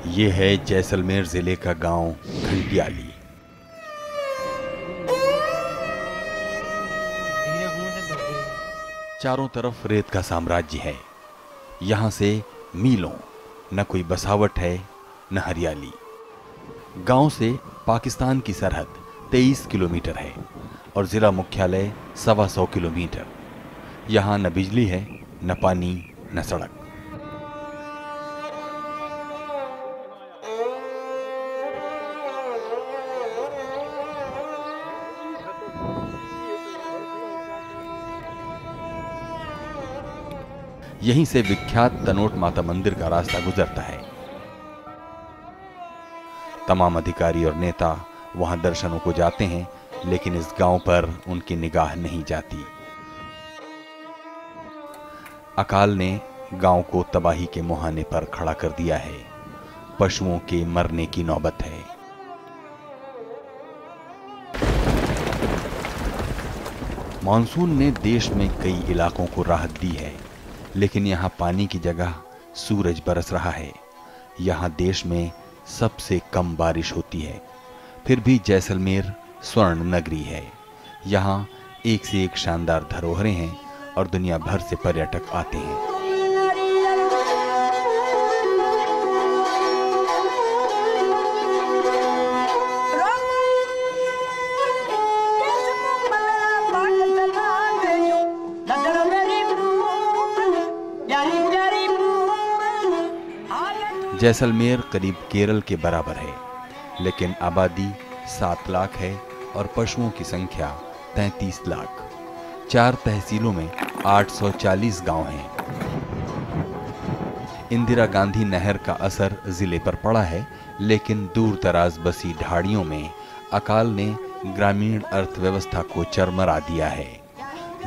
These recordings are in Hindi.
ये है जैसलमेर जिले का गांव घंटियाली। चारों तरफ रेत का साम्राज्य है। यहाँ से मीलों न कोई बसावट है न हरियाली। गांव से पाकिस्तान की सरहद 23 किलोमीटर है और जिला मुख्यालय 125 किलोमीटर। यहाँ न बिजली है, न पानी, न सड़क। यहीं से विख्यात तनोट माता मंदिर का रास्ता गुजरता है। तमाम अधिकारी और नेता वहां दर्शनों को जाते हैं, लेकिन इस गांव पर उनकी निगाह नहीं जाती। अकाल ने गांव को तबाही के मुहाने पर खड़ा कर दिया है। पशुओं के मरने की नौबत है। मानसून ने देश में कई इलाकों को राहत दी है, लेकिन यहां पानी की जगह सूरज बरस रहा है। यहां देश में सबसे कम बारिश होती है, फिर भी जैसलमेर स्वर्ण नगरी है। यहां एक से एक शानदार धरोहरें हैं और दुनिया भर से पर्यटक आते हैं। जैसलमेर करीब केरल के बराबर है, लेकिन आबादी 7 लाख है और पशुओं की संख्या 33 लाख। 4 तहसीलों में 840 गांव हैं। इंदिरा गांधी नहर का असर जिले पर पड़ा है, लेकिन दूर दराज बसी ढाड़ियों में अकाल ने ग्रामीण अर्थव्यवस्था को चरमरा दिया है।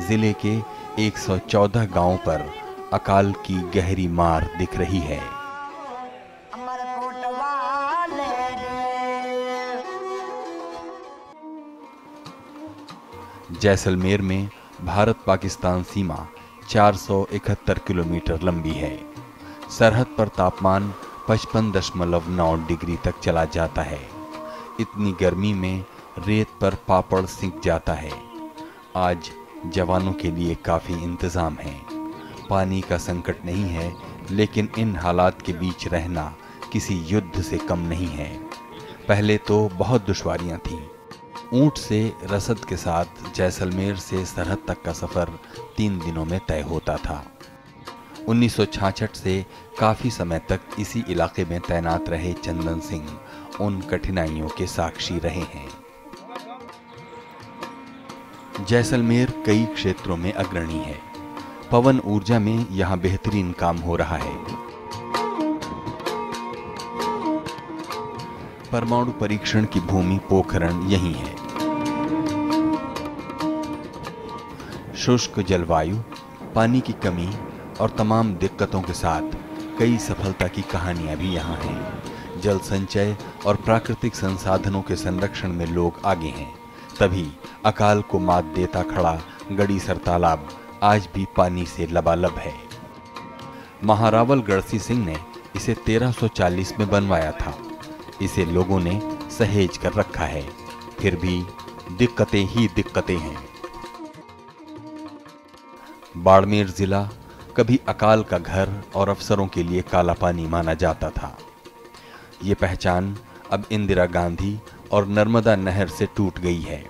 जिले के 114 गांवों पर अकाल की गहरी मार दिख रही है। जैसलमेर में भारत पाकिस्तान सीमा 471 किलोमीटर लंबी है। सरहद पर तापमान 55.9 डिग्री तक चला जाता है। इतनी गर्मी में रेत पर पापड़ सिंक जाता है। आज जवानों के लिए काफी इंतजाम है। पानी का संकट नहीं है, लेकिन इन हालात के बीच रहना किसी युद्ध से कम नहीं है। पहले तो बहुत दुश्वारियां थीं। ऊंट से रसद के साथ जैसलमेर से सरहद तक का सफर 3 दिनों में तय होता था। 1966 से काफी समय तक इसी इलाके में तैनात रहे चंदन सिंह उन कठिनाइयों के साक्षी रहे हैं। जैसलमेर कई क्षेत्रों में अग्रणी है। पवन ऊर्जा में यहां बेहतरीन काम हो रहा है। परमाणु परीक्षण की भूमि पोखरण यही है। शुष्क जलवायु, पानी की कमी और तमाम दिक्कतों के साथ कई सफलता की कहानियां भी यहाँ हैं। जल संचय और प्राकृतिक संसाधनों के संरक्षण में लोग आगे हैं। तभी अकाल को मात देता खड़ा गड़ीसर तालाब आज भी पानी से लबालब है। महारावल गढ़सी सिंह ने इसे 1340 में बनवाया था। इसे लोगों ने सहेज कर रखा है, फिर भी दिक्कतें ही दिक्कतें हैं। बाड़मेर जिला कभी अकाल का घर और अफसरों के लिए काला पानी माना जाता था। ये पहचान अब इंदिरा गांधी और नर्मदा नहर से टूट गई है।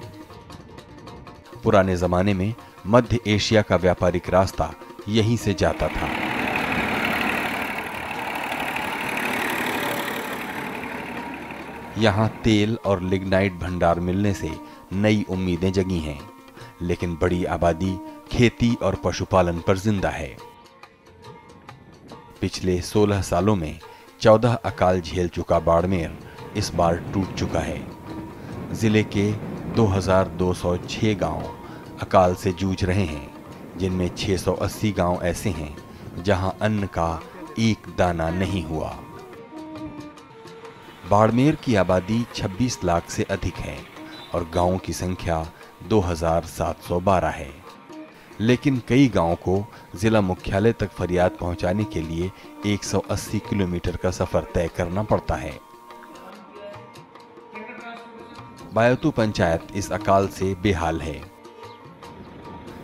पुराने जमाने में मध्य एशिया का व्यापारिक रास्ता यहीं से जाता था। यहाँ तेल और लिग्नाइट भंडार मिलने से नई उम्मीदें जगी हैं, लेकिन बड़ी आबादी खेती और पशुपालन पर जिंदा है। पिछले 16 सालों में 14 अकाल झेल चुका बाड़मेर इस बार टूट चुका है। जिले के 2206 गांव अकाल से जूझ रहे हैं, जिनमें 680 गांव ऐसे हैं जहां अन्न का एक दाना नहीं हुआ। बाड़मेर की आबादी 26 लाख से अधिक है और गांवों की संख्या 2712 है। लेकिन कई गांवों को जिला मुख्यालय तक फरियाद पहुंचाने के लिए 180 किलोमीटर का सफर तय करना पड़ता है। बायतू पंचायत इस अकाल से बेहाल है।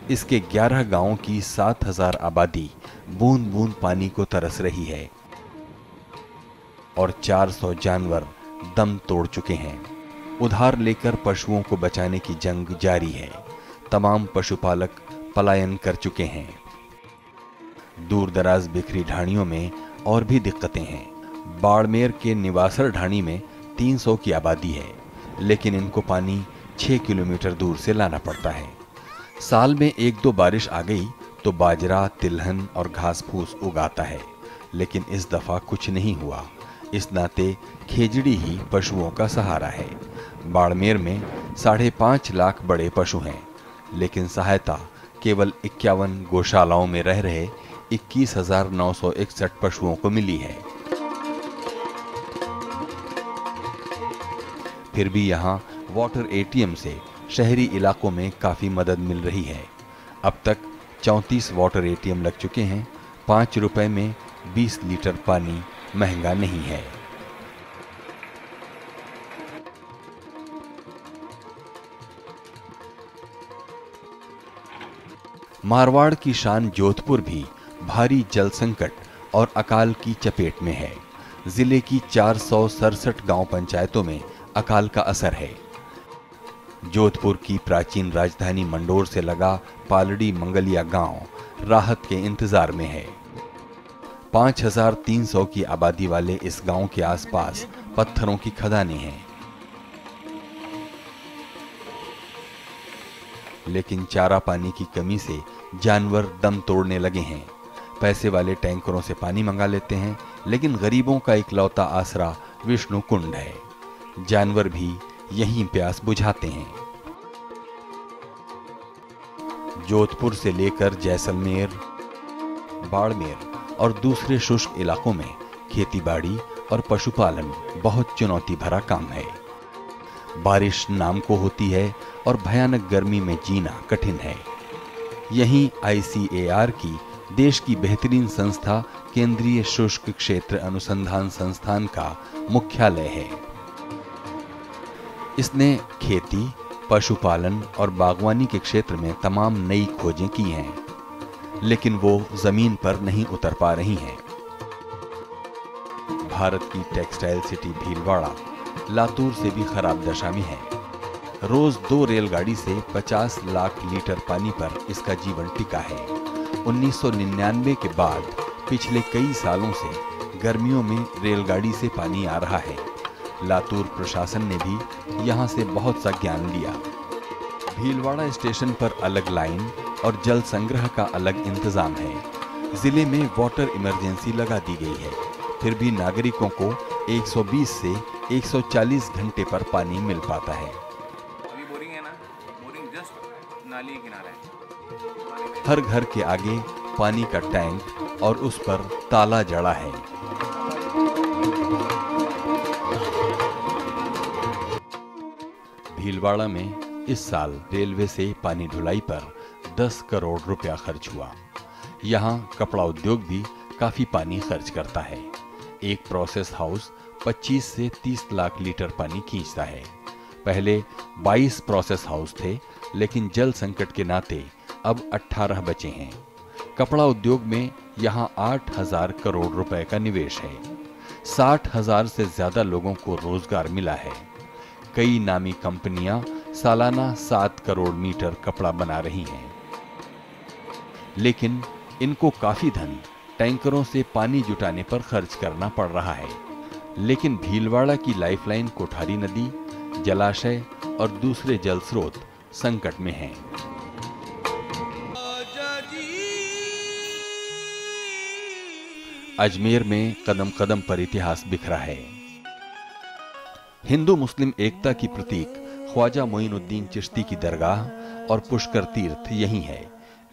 इसके 11 गांवों की 7000 आबादी बूंद बूंद पानी को तरस रही है और 400 जानवर दम तोड़ चुके हैं। उधार लेकर पशुओं को बचाने की जंग जारी है। तमाम पशुपालक पलायन कर चुके हैं। दूर दराज बिखरी ढाणियों में और भी दिक्कतें हैं। बाड़मेर के निवासर ढाणी में 300 की आबादी है, लेकिन इनको पानी 6 किलोमीटर दूर से लाना पड़ता है। साल में 1-2 बारिश आ गई तो बाजरा, तिलहन और घास फूस उगाता है, लेकिन इस दफा कुछ नहीं हुआ। इस नाते खेजड़ी ही पशुओं का सहारा है। बाड़मेर में 5.5 लाख बड़े पशु हैं, लेकिन सहायता केवल 51 गौशालाओं में रह रहे 21,961 पशुओं को मिली है। फिर भी यहाँ वाटर एटीएम से शहरी इलाकों में काफी मदद मिल रही है। अब तक 34 वाटर एटीएम लग चुके हैं। 5 रुपए में 20 लीटर पानी महंगा नहीं है। मारवाड़ की शान जोधपुर भी भारी जल संकट और अकाल की चपेट में है। जिले की 467 गांव पंचायतों में अकाल का असर है। जोधपुर की प्राचीन राजधानी मंडोर से लगा पालड़ी मंगलिया गांव राहत के इंतजार में है। 5300 की आबादी वाले इस गांव के आसपास पत्थरों की खदानें हैं, लेकिन चारा पानी की कमी से जानवर दम तोड़ने लगे हैं। पैसे वाले टैंकरों से पानी मंगा लेते हैं, लेकिन गरीबों का इकलौता आसरा विष्णु कुंड है। जानवर भी यहीं प्यास बुझाते हैं। जोधपुर से लेकर जैसलमेर, बाड़मेर और दूसरे शुष्क इलाकों में खेतीबाड़ी और पशुपालन बहुत चुनौती भरा काम है। बारिश नाम को होती है और भयानक गर्मी में जीना कठिन है। यहीं ICAR की देश की बेहतरीन संस्था केंद्रीय शुष्क क्षेत्र अनुसंधान संस्थान का मुख्यालय है। इसने खेती, पशुपालन और बागवानी के क्षेत्र में तमाम नई खोजें की हैं, लेकिन वो जमीन पर नहीं उतर पा रही हैं। भारत की टेक्सटाइल सिटी भीलवाड़ा लातूर से भी खराब दशा में है। रोज 2 रेलगाड़ी से 50 लाख लीटर पानी पर इसका जीवन टिका है। 1999 के बाद पिछले कई सालों से गर्मियों में रेलगाड़ी से पानी आ रहा है। लातूर प्रशासन ने भी यहां से बहुत सा ज्ञान लिया। भीलवाड़ा स्टेशन पर अलग लाइन और जल संग्रह का अलग इंतजाम है। जिले में वाटर इमरजेंसी लगा दी गई है, फिर भी नागरिकों को 120 से 140 घंटे पर पानी मिल पाता है। अभी बोरिंग है ना, बोरिंग जस्ट नाली किनारा है। हर घर के आगे पानी का टैंक और उस पर ताला जड़ा है। भीलवाड़ा में इस साल रेलवे से पानी ढुलाई पर 10 करोड़ रुपया खर्च हुआ। यहाँ कपड़ा उद्योग भी काफी पानी खर्च करता है। एक प्रोसेस हाउस 25 से 30 लाख लीटर पानी खींचता है। पहले 22 प्रोसेस हाउस थे, लेकिन जल संकट के नाते अब 18 बचे हैं। कपड़ा उद्योग में यहाँ 8,000 करोड़ रुपए का निवेश है। 60,000 से ज्यादा लोगों को रोजगार मिला है। कई नामी कंपनियां सालाना 7 करोड़ मीटर कपड़ा बना रही हैं, लेकिन इनको काफी धन टैंकरों से पानी जुटाने पर खर्च करना पड़ रहा है। लेकिन भीलवाड़ा की लाइफलाइन कोठारी नदी, जलाशय और दूसरे जल स्रोत संकट में हैं। अजमेर में कदम कदम पर इतिहास बिखरा है। हिंदू मुस्लिम एकता की प्रतीक ख्वाजा मोइनुद्दीन चिश्ती की दरगाह और पुष्कर तीर्थ यही है,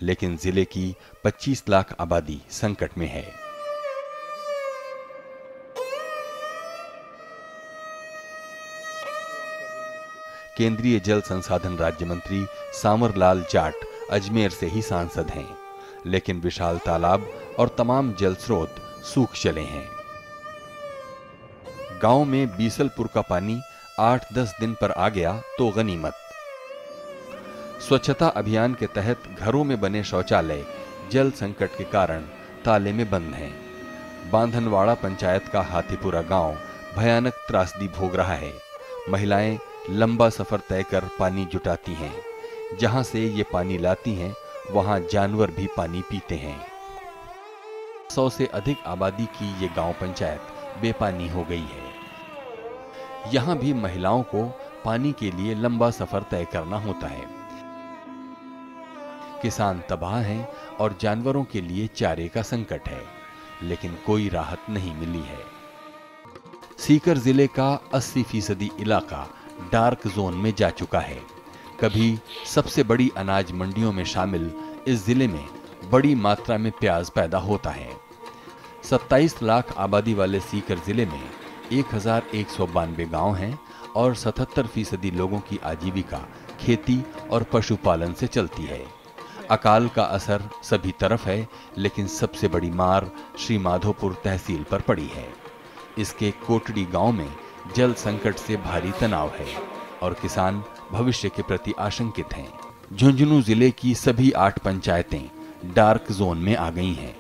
लेकिन जिले की 25 लाख आबादी संकट में है। केंद्रीय जल संसाधन राज्य मंत्री सांवरलाल जाट अजमेर से ही सांसद हैं, लेकिन विशाल तालाब और तमाम जल स्रोत सूख चले हैं। गांव में बीसलपुर का पानी 8-10 दिन पर आ गया तो गनीमत। स्वच्छता अभियान के तहत घरों में बने शौचालय जल संकट के कारण ताले में बंद हैं। बांधनवाड़ा पंचायत का हाथीपुरा गांव भयानक त्रासदी भोग रहा है। महिलाएं लंबा सफर तय कर पानी जुटाती हैं। जहां से ये पानी लाती हैं, वहां जानवर भी पानी पीते हैं। 100 से अधिक आबादी की ये गांव पंचायत बेपानी हो गई है। यहां भी महिलाओं को पानी के लिए लंबा सफर तय करना होता है। किसान तबाह हैं और जानवरों के लिए चारे का संकट है, लेकिन कोई राहत नहीं मिली है। सीकर जिले का 80% इलाका डार्क जोन में जा चुका है। कभी सबसे बड़ी अनाज मंडियों में शामिल इस जिले में बड़ी मात्रा में प्याज पैदा होता है। 27 लाख आबादी वाले सीकर जिले में 1192 गांव हैं और 77% लोगों की आजीविका खेती और पशुपालन से चलती है। अकाल का असर सभी तरफ है, लेकिन सबसे बड़ी मार श्री माधोपुर तहसील पर पड़ी है। इसके कोटड़ी गांव में जल संकट से भारी तनाव है और किसान भविष्य के प्रति आशंकित हैं। झुंझुनू जिले की सभी 8 पंचायतें डार्क जोन में आ गई हैं।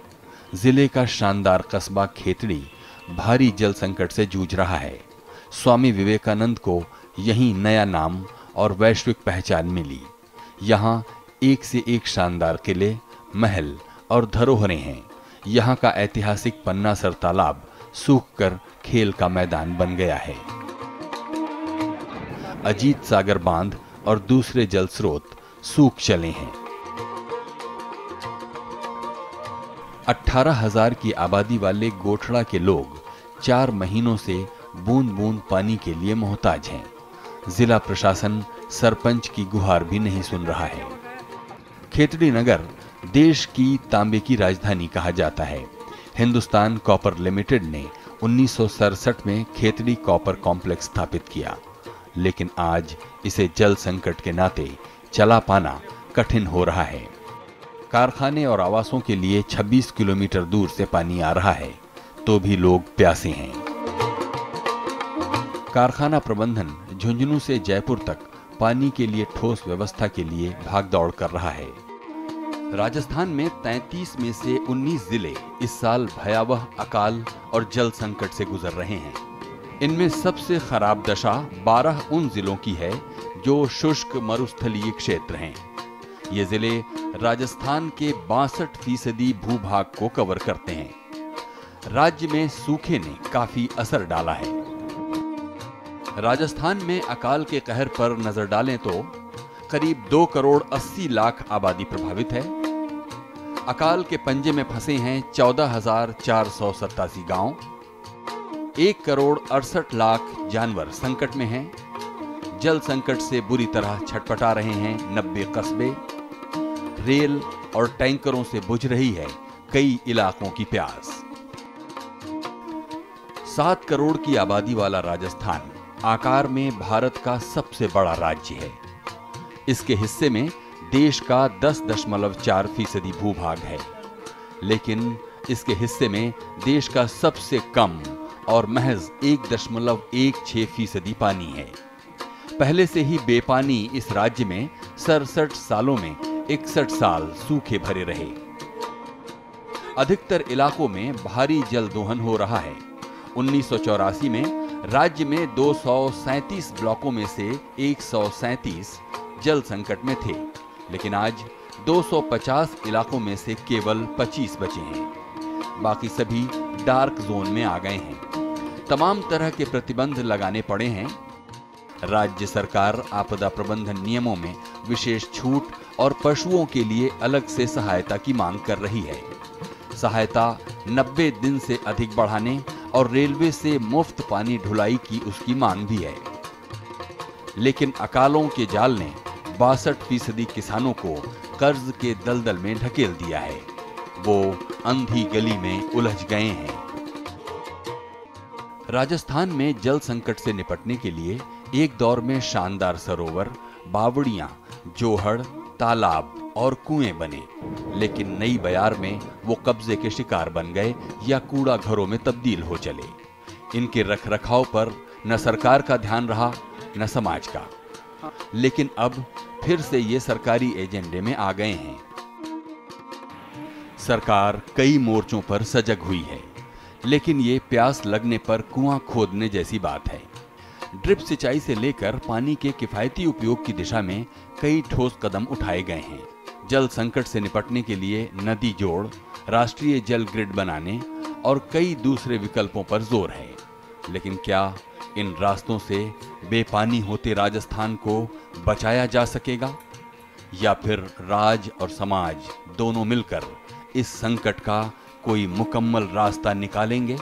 जिले का शानदार कस्बा खेतड़ी भारी जल संकट से जूझ रहा है। स्वामी विवेकानंद को यहीं नया नाम और वैश्विक पहचान मिली। यहाँ एक से एक शानदार किले, महल और धरोहरें हैं। यहाँ का ऐतिहासिक पन्नासर तालाब सूखकर खेल का मैदान बन गया है। अजीत सागर बांध और दूसरे जल स्रोत सूख चले हैं। 18,000 की आबादी वाले गोठड़ा के लोग 4 महीनों से बूंद बूंद पानी के लिए मोहताज हैं। जिला प्रशासन सरपंच की गुहार भी नहीं सुन रहा है। खेतड़ी नगर देश की तांबे की राजधानी कहा जाता है। हिंदुस्तान कॉपर लिमिटेड ने 1967 में खेतड़ी कॉपर कॉम्प्लेक्स स्थापित किया, लेकिन आज इसे जल संकट के नाते चला पाना कठिन हो रहा है। कारखाने और आवासों के लिए 26 किलोमीटर दूर से पानी आ रहा है, तो भी लोग प्यासे हैं। कारखाना प्रबंधन झुंझुनू से जयपुर तक पानी के लिए ठोस व्यवस्था के लिए भागदौड़ कर रहा है। राजस्थान में 33 में से 19 जिले इस साल भयावह अकाल और जल संकट से गुजर रहे हैं। इनमें सबसे खराब दशा 12 उन जिलों की है जो शुष्क मरुस्थलीय क्षेत्र हैं। ये जिले राजस्थान के 62% भूभाग को कवर करते हैं। राज्य में सूखे ने काफी असर डाला है। राजस्थान में अकाल के कहर पर नजर डालें तो करीब 2 करोड़ 80 लाख आबादी प्रभावित है। अकाल के पंजे में फंसे हैं 14,487 गांव। 1 करोड़ 68 लाख जानवर संकट में हैं। जल संकट से बुरी तरह छटपटा रहे हैं 90 कस्बे। रेल और टैंकरों से बुझ रही है कई इलाकों की प्यास। 7 करोड़ की आबादी वाला राजस्थान आकार में भारत का सबसे बड़ा राज्य है। इसके हिस्से में देश का 10.4% भूभाग है, लेकिन इसके हिस्से में देश का सबसे कम और महज 1.16% पानी है। पहले से ही बेपानी इस राज्य में 67 सालों में 61 साल सूखे भरे रहे। अधिकतर इलाकों में भारी जल दोहन हो रहा है। 1984 में राज्य में 237 ब्लॉकों में से 137 जल संकट में थे, लेकिन आज 250 इलाकों में से केवल 25 बचे हैं। बाकी सभी डार्क जोन में आ गए हैं। तमाम तरह के प्रतिबंध लगाने पड़े हैं। राज्य सरकार आपदा प्रबंधन नियमों में विशेष छूट और पशुओं के लिए अलग से सहायता की मांग कर रही है। सहायता 90 दिन से अधिक बढ़ाने और रेलवे से मुफ्त पानी ढुलाई की उसकी मांग भी है। लेकिन अकालों के जाल ने 62% किसानों को कर्ज के दलदल में ढकेल दिया है। वो अंधी गली में उलझ गए हैं। राजस्थान में जल संकट से निपटने के लिए एक दौर में शानदार सरोवर, बावड़ियां, जोहड़, तालाब और कुएं बने, लेकिन नई बयार में वो कब्जे के शिकार बन गए या कूड़ा घरों में तब्दील हो चले। इनके रखरखाव पर न सरकार का ध्यान रहा न समाज का, लेकिन अब फिर से ये सरकारी एजेंडे में आ गए हैं। सरकार कई मोर्चों पर सजग हुई है, लेकिन ये प्यास लगने पर कुआं खोदने जैसी बात है। ड्रिप सिंचाई से लेकर पानी के किफायती उपयोग की दिशा में कई ठोस कदम उठाए गए हैं। जल संकट से निपटने के लिए नदी जोड़, राष्ट्रीय जल ग्रिड बनाने और कई दूसरे विकल्पों पर जोर है। लेकिन क्या इन रास्तों से बेपानी होते राजस्थान को बचाया जा सकेगा, या फिर राज और समाज दोनों मिलकर इस संकट का कोई मुकम्मल रास्ता निकालेंगे?